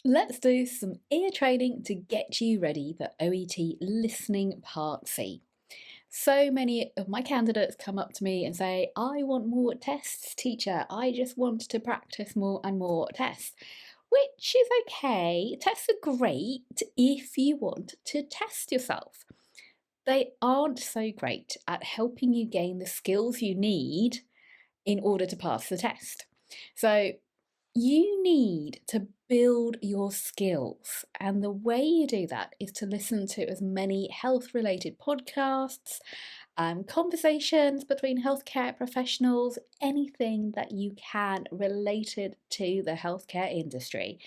Let's do some ear training to get you ready for OET Listening Part C. So many of my candidates come up to me and say, I want more tests, teacher. I just want to practice more and more tests, which is okay. Tests are great if you want to test yourself. They aren't so great at helping you gain the skills you need in order to pass the test. So you need to build your skills, and the way you do that is to listen to as many health-related podcasts, conversations between healthcare professionals, anything that you can related to the healthcare industry.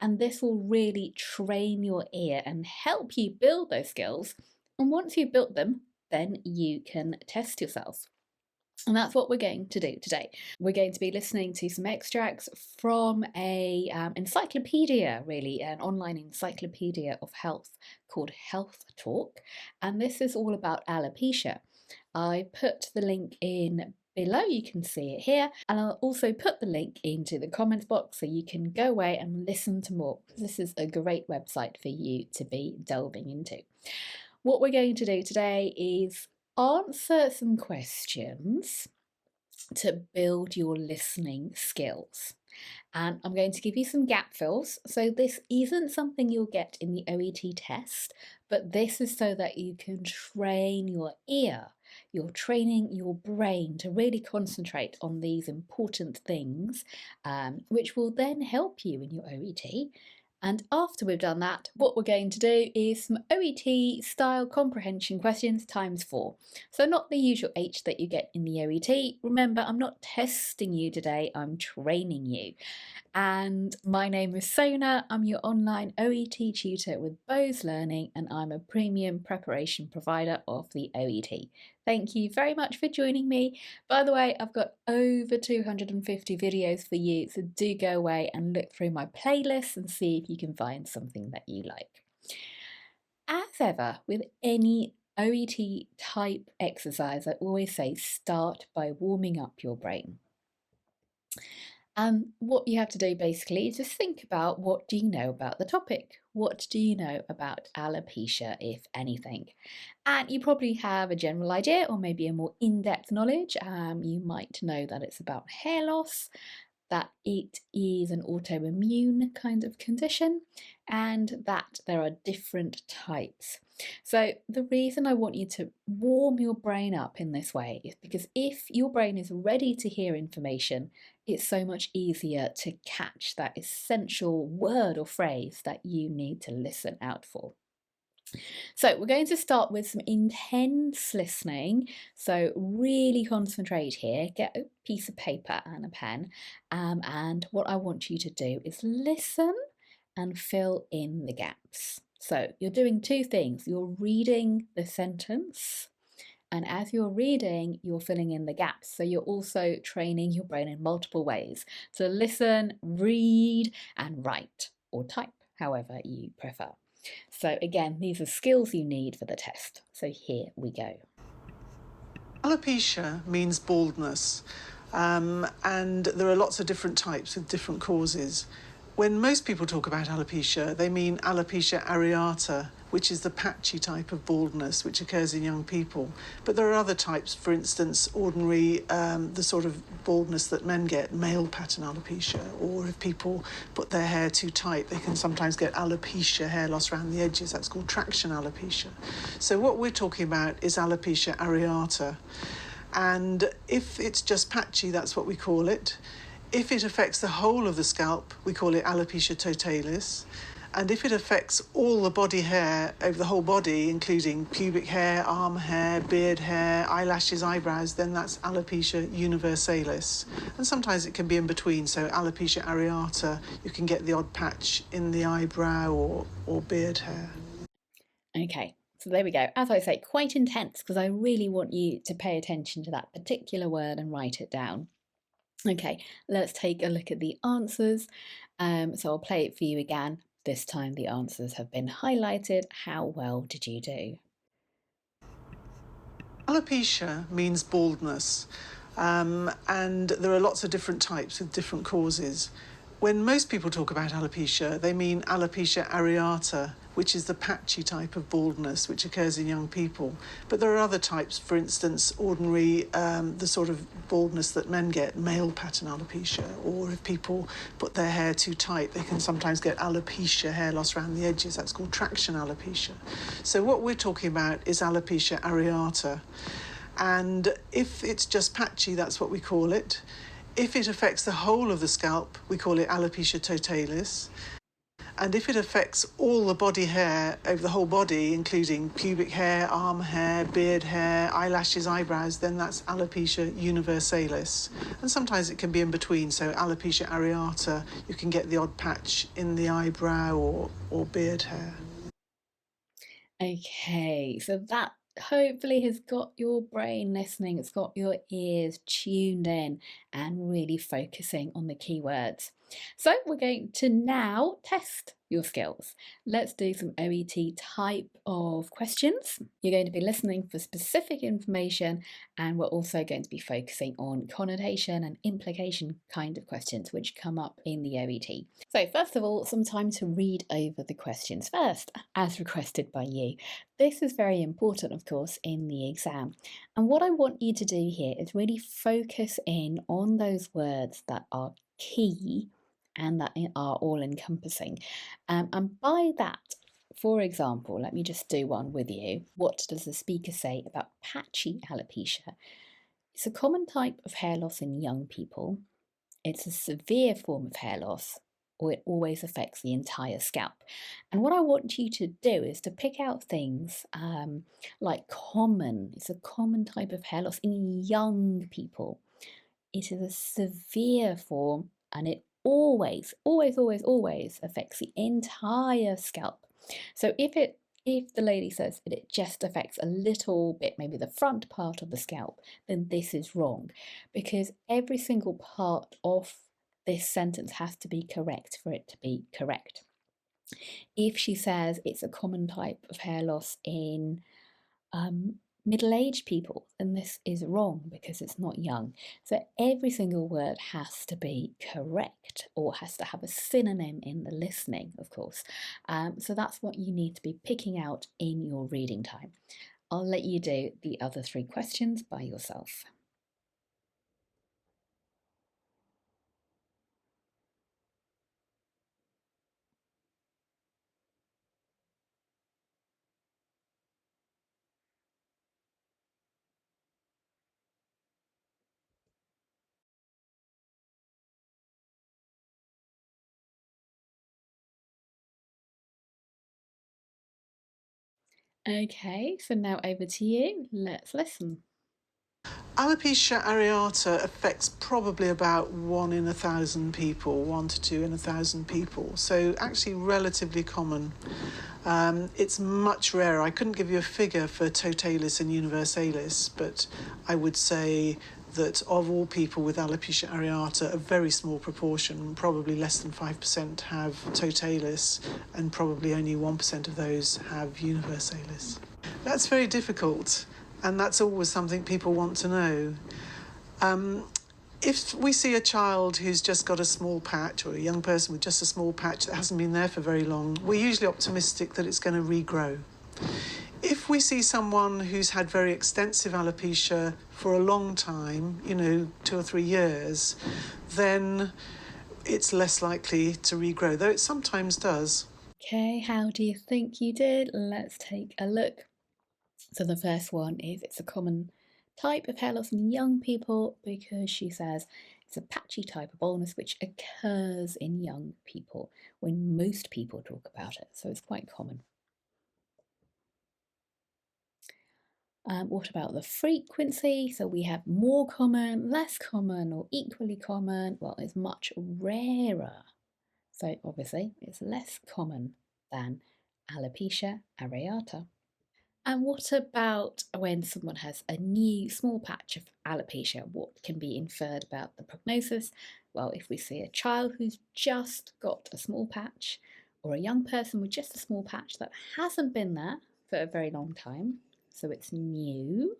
And this will really train your ear and help you build those skills. And once you've built them, then you can test yourself. And that's what we're going to do today. We're going to be listening to some extracts from a encyclopedia, really, an online encyclopedia of health called Health Talk. And this is all about alopecia. I put the link in below, you can see it here, and I'll also put the link into the comments box so you can go away and listen to more. This is a great website for you to be delving into. What we're going to do today is answer some questions to build your listening skills. And I'm going to give you some gap fills. So this isn't something you'll get in the OET test, but this is so that you can train your ear. You're training your brain to really concentrate on these important things, which will then help you in your OET. And after we've done that, what we're going to do is some OET-style comprehension questions times 4. So not the usual H that you get in the OET. Remember, I'm not testing you today, I'm training you. And my name is Sona, I'm your online OET tutor with Bose Learning, and I'm a premium preparation provider of the OET. Thank you very much for joining me. By the way, I've got over 250 videos for you, so do go away and look through my playlist and see if you can find something that you like. As ever, with any OET type exercise, I always say start by warming up your brain. And what you have to do basically is just think about, what do you know about the topic? What do you know about alopecia, if anything? And you probably have a general idea or maybe a more in-depth knowledge. You might know that it's about hair loss, that it is an autoimmune kind of condition, and that there are different types. So the reason I want you to warm your brain up in this way is because if your brain is ready to hear information, it's so much easier to catch that essential word or phrase that you need to listen out for. So we're going to start with some intense listening. So really concentrate here, get a piece of paper and a pen. And what I want you to do is listen and fill in the gaps. So you're doing two things. You're reading the sentence, and as you're reading, you're filling in the gaps. So you're also training your brain in multiple ways. So listen, read, and write or type, however you prefer. So again, these are skills you need for the test. So here we go. Alopecia means baldness, and there are lots of different types with different causes. When most people talk about alopecia, they mean alopecia areata, which is the patchy type of baldness which occurs in young people. But there are other types, for instance, ordinary, the sort of baldness that men get, male pattern alopecia, or if people put their hair too tight, they can sometimes get alopecia, hair loss around the edges. That's called traction alopecia. So what we're talking about is alopecia areata. And if it's just patchy, that's what we call it. If it affects the whole of the scalp, we call it alopecia totalis. And if it affects all the body hair over the whole body, including pubic hair, arm hair, beard hair, eyelashes, eyebrows, then that's alopecia universalis. And sometimes it can be in between. So alopecia areata, you can get the odd patch in the eyebrow or beard hair. Okay, so there we go. As I say, quite intense, because I really want you to pay attention to that particular word and write it down. Okay, let's take a look at the answers. So I'll play it for you again. This time the answers have been highlighted. How well did you do? Alopecia means baldness, and there are lots of different types with different causes. When most people talk about alopecia, they mean alopecia areata, which is the patchy type of baldness which occurs in young people. But there are other types, for instance, ordinary, the sort of baldness that men get, male pattern alopecia, or if people put their hair too tight, they can sometimes get alopecia, hair loss around the edges. That's called traction alopecia. So what we're talking about is alopecia areata. And if it's just patchy, that's what we call it. If it affects the whole of the scalp, we call it alopecia totalis. And if it affects all the body hair over the whole body, including pubic hair, arm hair, beard hair, eyelashes, eyebrows, then that's alopecia universalis. And sometimes it can be in between. So alopecia areata, you can get the odd patch in the eyebrow or beard hair. Okay, so that hopefully has got your brain listening, it's got your ears tuned in and really focusing on the keywords. So we're going to now test your skills. Let's do some OET type of questions. You're going to be listening for specific information, and we're also going to be focusing on connotation and implication kind of questions which come up in the OET. So first of all, some time to read over the questions first, as requested by you. This is very important, of course, in the exam. And what I want you to do here is really focus in on those words that are key and that are all-encompassing. And by that, for example, let me just do one with you. What does the speaker say about patchy alopecia? It's a common type of hair loss in young people. It's a severe form of hair loss, or it always affects the entire scalp. And what I want you to do is to pick out things like common. It's a common type of hair loss in young people. It is a severe form, and it always, always, always, always affects the entire scalp. So if the lady says that it just affects a little bit, maybe the front part of the scalp, then this is wrong, because every single part of this sentence has to be correct for it to be correct. If she says it's a common type of hair loss in middle-aged people, and this is wrong because it's not young. So every single word has to be correct, or has to have a synonym in the listening, of course. So that's what you need to be picking out in your reading time. I'll let you do the other 3 questions by yourself. Okay, so now over to you. Let's listen. Alopecia areata affects probably about 1 in 1,000 people, 1 to 2 in 1,000 people. So actually relatively common. It's much rarer. I couldn't give you a figure for totalis and universalis, but I would say that of all people with alopecia areata, a very small proportion, probably less than 5%, have totalis, and probably only 1% of those have universalis. That's very difficult, and that's always something people want to know. If we see a child who's just got a small patch, or a young person with just a small patch that hasn't been there for very long, we're usually optimistic that it's going to regrow. If we see someone who's had very extensive alopecia for a long time, 2 or 3 years, then it's less likely to regrow, though it sometimes does. Okay, how do you think you did? Let's take a look. So the first one is it's a common type of hair loss in young people, because she says it's a patchy type of baldness which occurs in young people when most people talk about it. So it's quite common. What about the frequency? So we have more common, less common, or equally common. Well, it's much rarer. So obviously it's less common than alopecia areata. And what about when someone has a new small patch of alopecia? What can be inferred about the prognosis? Well, if we see a child who's just got a small patch, or a young person with just a small patch that hasn't been there for a very long time, so it's new,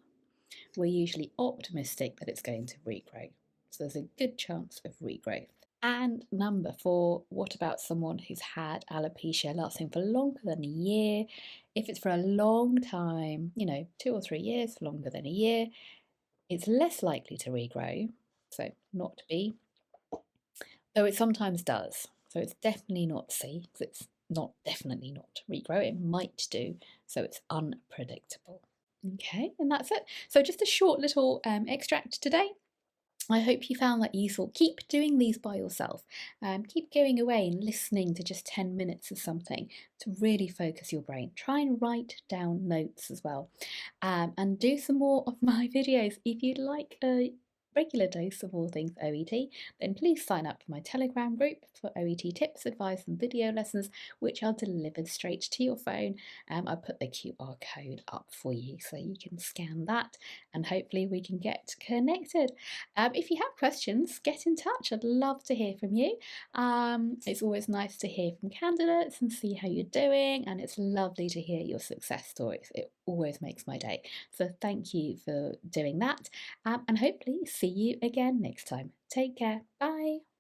we're usually optimistic that it's going to regrow. So there's a good chance of regrowth. And number 4, what about someone who's had alopecia lasting for longer than a year? If it's for a long time, 2 or 3 years, longer than a year, it's less likely to regrow, so not to be, though it sometimes does. So it's definitely not C, because it's not definitely not regrow. It might do, so it's unpredictable. Okay, and that's it. So just a short little extract today. I hope you found that useful. Keep doing these by yourself. Keep going away and listening to just 10 minutes of something to really focus your brain. Try and write down notes as well. And do some more of my videos. If you'd like a regular dose of all things OET, then please sign up for my Telegram group for OET tips, advice and video lessons, which are delivered straight to your phone. I put the QR code up for you so you can scan that, and hopefully we can get connected. If you have questions, get in touch. I'd love to hear from you. It's always nice to hear from candidates and see how you're doing, and it's lovely to hear your success stories. It always makes my day. So thank you for doing that, and hopefully see you again next time. Take care. Bye.